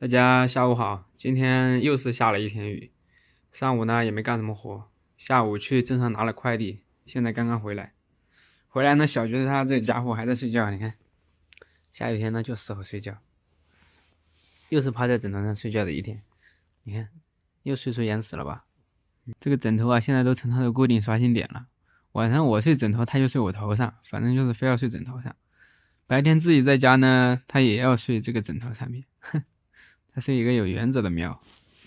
大家下午好，今天又是下了一天雨，上午呢也没干什么活，下午去镇上拿了快递，现在刚刚回来。回来呢，小橘子他这家伙还在睡觉，你看，下雨天呢就适合睡觉，又是趴在枕头上睡觉的一天，你看，又睡出眼屎了吧？这个枕头啊，现在都成他的固定刷新点了。晚上我睡枕头，他就睡我头上，反正就是非要睡枕头上。白天自己在家呢，他也要睡这个枕头上面，哼。他是一个有原则的喵，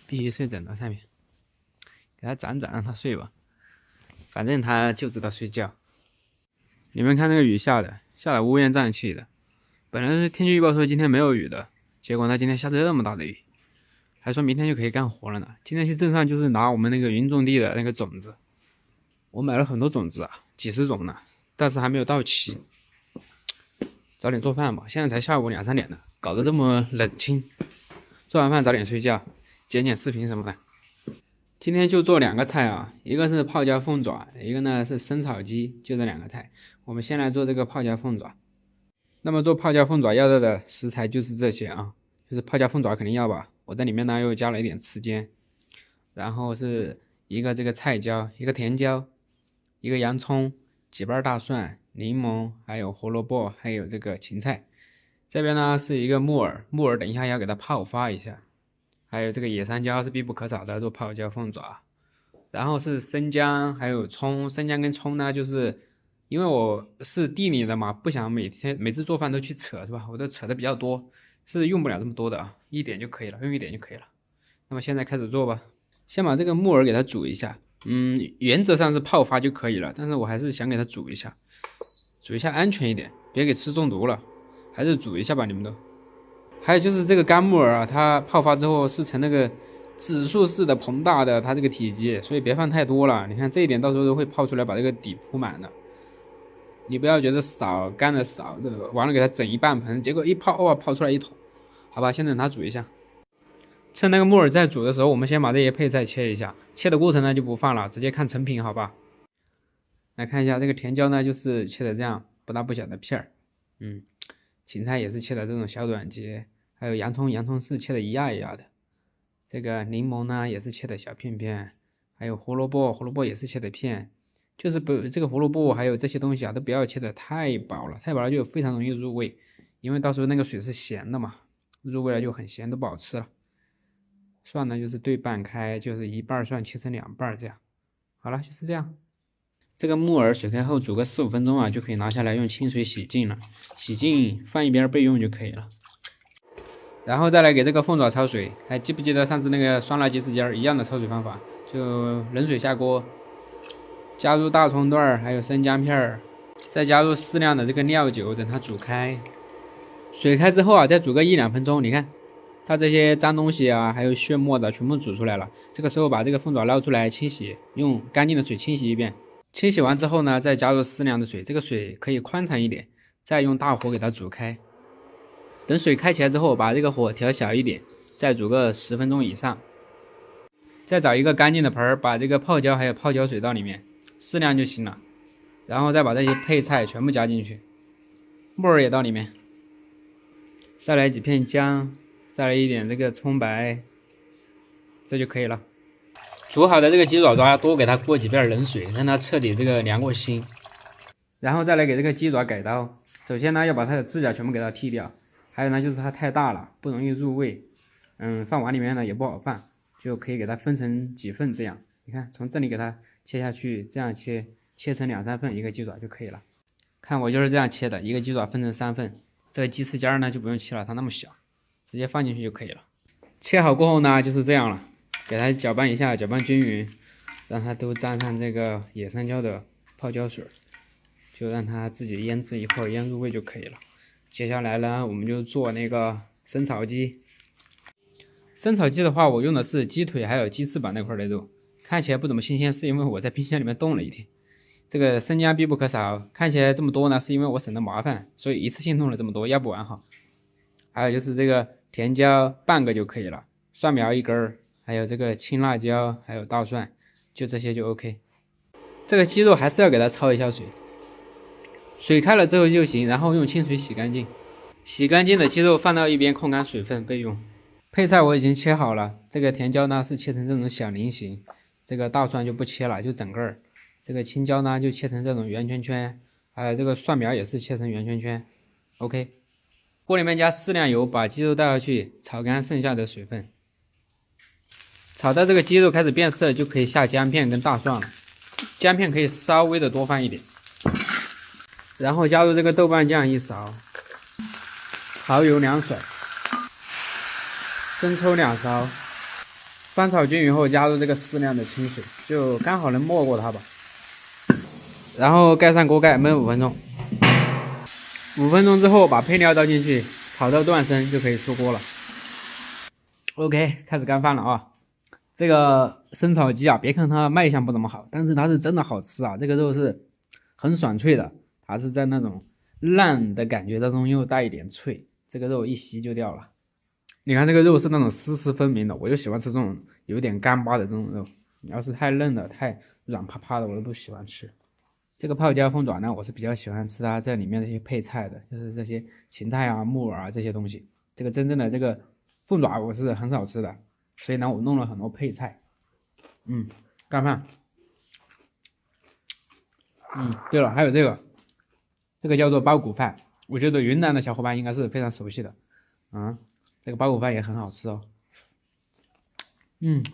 必须睡枕头上面，给他攒攒让他睡吧，反正他就知道睡觉。你们看那个雨下的乌烟瘴气的，本来是天气预报说今天没有雨的，结果呢今天下这么大的雨，还说明天就可以干活了呢。今天去镇上就是拿我们那个云种地的那个种子，我买了很多种子啊，几十种呢，但是还没有到期。早点做饭吧，现在才下午2、3点呢，搞得这么冷清。做完饭早点睡觉，剪剪视频什么的。今天就做2个菜啊，一个是泡椒凤爪，一个呢是生炒鸡，就这2个菜。我们先来做这个泡椒凤爪。那么做泡椒凤爪要到的食材就是这些啊，就是泡椒凤爪肯定要吧，我在里面呢又加了一点刺尖，然后是一个这个菜椒，一个甜椒，一个洋葱，几瓣大蒜，柠檬，还有胡萝卜，还有这个芹菜。这边呢是一个木耳，等一下要给它泡发一下，还有这个野山椒是必不可少的，做泡椒凤爪。然后是生姜，还有葱，生姜跟葱呢，就是因为我是地里的嘛，不想每次做饭都去扯，是吧？我都扯的比较多，是用不了这么多的啊，一点就可以了，用一点就可以了。那么现在开始做吧，先把这个木耳给它煮一下，原则上是泡发就可以了，但是我还是想给它煮一下安全一点，别给吃中毒了。还是煮一下吧，你们都。还有就是这个干木耳啊，它泡发之后是呈那个指数式的膨大的，它这个体积，所以别放太多了。你看这一点到时候都会泡出来，把这个底铺满的。你不要觉得少，干的少的，完了给它整一半盆，结果一泡哇，泡出来一桶。好吧，先等它煮一下。趁那个木耳在煮的时候，我们先把这些配菜切一下。切的过程呢就不放了，直接看成品，好吧？来看一下这个甜椒呢，就是切的这样不大不小的片儿，芹菜也是切的这种小短节，还有洋葱是切的一压一压的。这个柠檬呢也是切的小片片，还有胡萝卜也是切的片，就是不这个胡萝卜还有这些东西啊，都不要切的太薄了，太薄了就非常容易入味，因为到时候那个水是咸的嘛，入味了就很咸，都不好吃了。蒜呢就是对半开，就是1瓣蒜切成2瓣这样。好了，就是这样。这个木耳水开后煮个4、5分钟啊，就可以拿下来用清水洗净了，洗净放一边备用就可以了。然后再来给这个凤爪焯水，还记不记得上次那个酸辣鸡翅尖一样的焯水方法？就冷水下锅，加入大葱段还有生姜片，再加入适量的这个料酒，等它煮开。水开之后啊，再煮个1、2分钟，你看它这些脏东西啊，还有血沫的全部煮出来了。这个时候把这个凤爪捞出来清洗，用干净的水清洗一遍。清洗完之后呢，再加入适量的水，这个水可以宽敞一点，再用大火给它煮开。等水开起来之后，把这个火调小一点，再煮个10分钟以上。再找一个干净的盆，把这个泡椒还有泡椒水倒里面，适量就行了。然后再把这些配菜全部加进去，木耳也到里面，再来几片姜，再来一点这个葱白，这就可以了。煮好的这个鸡爪爪多给它过几遍冷水，让它彻底这个凉过心。然后再来给这个鸡爪改刀，首先呢要把它的指甲全部给它剔掉，还有呢就是它太大了，不容易入味，放碗里面呢也不好放，就可以给它分成几份这样。你看从这里给它切下去，这样切成2、3份一个鸡爪就可以了。看我就是这样切的，一个鸡爪分成3份。这个鸡翅尖呢就不用切了，它那么小，直接放进去就可以了。切好过后呢就是这样了。给它搅拌一下，搅拌均匀，让它都沾上这个野山椒的泡椒水，就让它自己腌制一会儿，腌入味就可以了。接下来呢，我们就做那个生炒鸡。生炒鸡的话，我用的是鸡腿还有鸡翅膀那块的肉，看起来不怎么新鲜，是因为我在冰箱里面冻了一天。这个生姜必不可少，看起来这么多呢，是因为我省得麻烦，所以一次性弄了这么多，要不完哈。还有就是这个甜椒半个就可以了，蒜苗1根。还有这个青辣椒，还有大蒜，就这些就 OK。这个鸡肉还是要给它焯一下水，水开了之后就行，然后用清水洗干净。洗干净的鸡肉放到一边控干水分备用。配菜我已经切好了，这个甜椒呢是切成这种小菱形，这个大蒜就不切了，就整个儿。这个青椒呢就切成这种圆圈圈，还有这个蒜苗也是切成圆圈圈。OK， 锅里面加适量油，把鸡肉倒下去，炒干剩下的水分。炒到这个鸡肉开始变色，就可以下姜片跟大蒜了。姜片可以稍微的多放一点，然后加入这个豆瓣酱1勺，蚝油2甩，生抽2勺，翻炒均匀后加入这个适量的清水，就刚好能没过它吧。然后盖上锅盖焖5分钟，5分钟之后把配料倒进去，炒到断生就可以出锅了。OK， 开始干饭了啊！这个生炒鸡啊，别看它卖相不怎么好，但是它是真的好吃啊！这个肉是很爽脆的，它是在那种烂的感觉当中又带一点脆，这个肉一吸就掉了。你看这个肉是那种丝丝分明的，我就喜欢吃这种有点干巴的这种肉。你要是太嫩的、太软趴趴的，我都不喜欢吃。这个泡椒凤爪呢，我是比较喜欢吃它这里面这些配菜的，就是这些芹菜啊、木耳啊这些东西。这个真正的这个凤爪我是很少吃的，所以呢，我弄了很多配菜。干饭。对了，还有这个叫做包谷饭，我觉得云南的小伙伴应该是非常熟悉的。这个包谷饭也很好吃哦。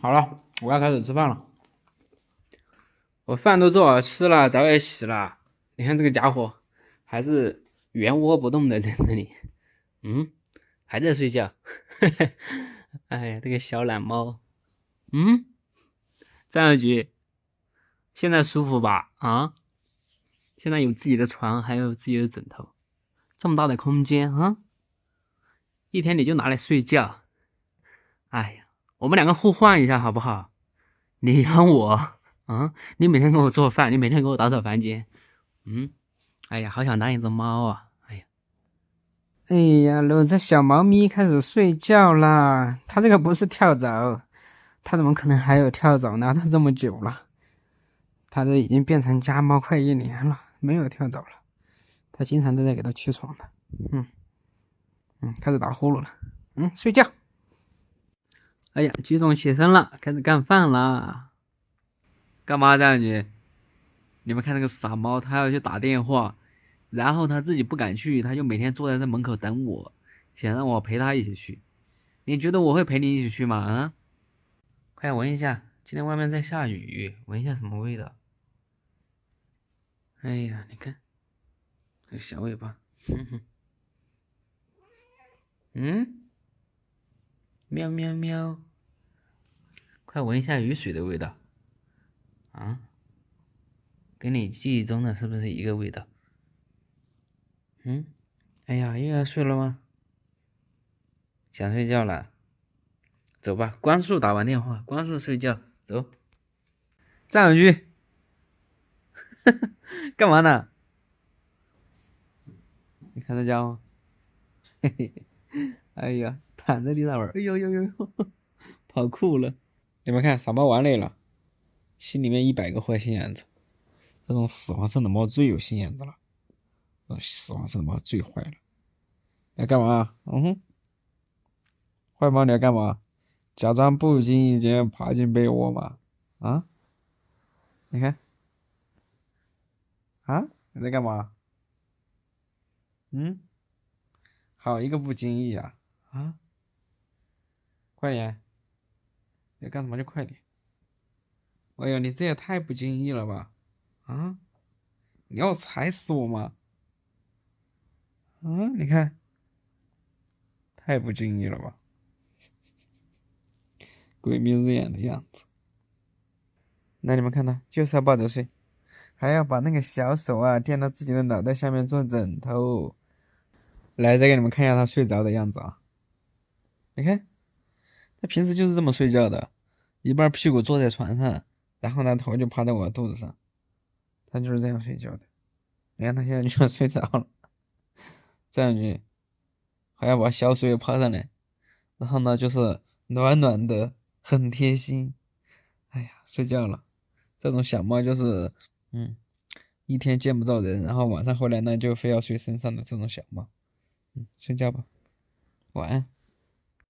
好了，我要开始吃饭了。我饭都做好吃了，澡也洗了。你看这个家伙还是原窝不动的在这里，还在睡觉。哎呀，这个小懒猫。张小菊，现在舒服吧？现在有自己的床，还有自己的枕头，这么大的空间啊！一天你就拿来睡觉。哎呀，我们两个互换一下好不好？你养我。你每天给我做饭，你每天给我打扫房间。哎呀，好想当一只猫啊！哎呀，搂着小猫咪开始睡觉啦。它这个不是跳蚤，它怎么可能还有跳蚤呢？它这么久了，它都已经变成家猫快1年了，没有跳蚤了。它经常都在给它驱虫的。开始打呼噜了。睡觉。哎呀，菊总起身了，开始干饭啦。干嘛这样子？你们看那个傻猫，它要去打电话，然后它自己不敢去，它就每天坐在这门口等我，想让我陪它一起去。你觉得我会陪你一起去吗？快闻一下，今天外面在下雨，闻一下什么味道？哎呀，你看这个小尾巴，喵喵喵，快闻一下雨水的味道。跟你记忆中的是不是一个味道？哎呀，又要睡了吗？想睡觉了，走吧。光速打完电话，光速睡觉，走。站上去。干嘛呢？你看这家伙，嘿嘿，哎呀，躺在地上玩，哎呦呦呦，跑酷了。你们看，傻猫玩累了，心里面100个坏心眼子。这种死黄色的猫最有心眼子了，这种死黄色的猫最坏了。要干嘛？坏猫你要干嘛？假装不经意间爬进被窝嘛？你看，你在干嘛？好一个不经意啊！快点，要干什么就快点。哎呀，你这也太不经意了吧？你要踩死我吗？你看，太不经意了吧？鬼迷日眼的样子。那你们看他就是要抱着睡，还要把那个小手垫到自己的脑袋下面做枕头。来，再给你们看一下他睡着的样子啊！你看，他平时就是这么睡觉的，一半屁股坐在床上，然后呢头就趴在我肚子上，他就是这样睡觉的。你看他现在就要睡着了，这样子还要把小手也趴上来，然后呢就是暖暖的，很贴心。哎呀，睡觉了。这种小猫就是，一天见不着人，然后晚上回来呢就非要睡身上的这种小猫。睡觉吧，晚安。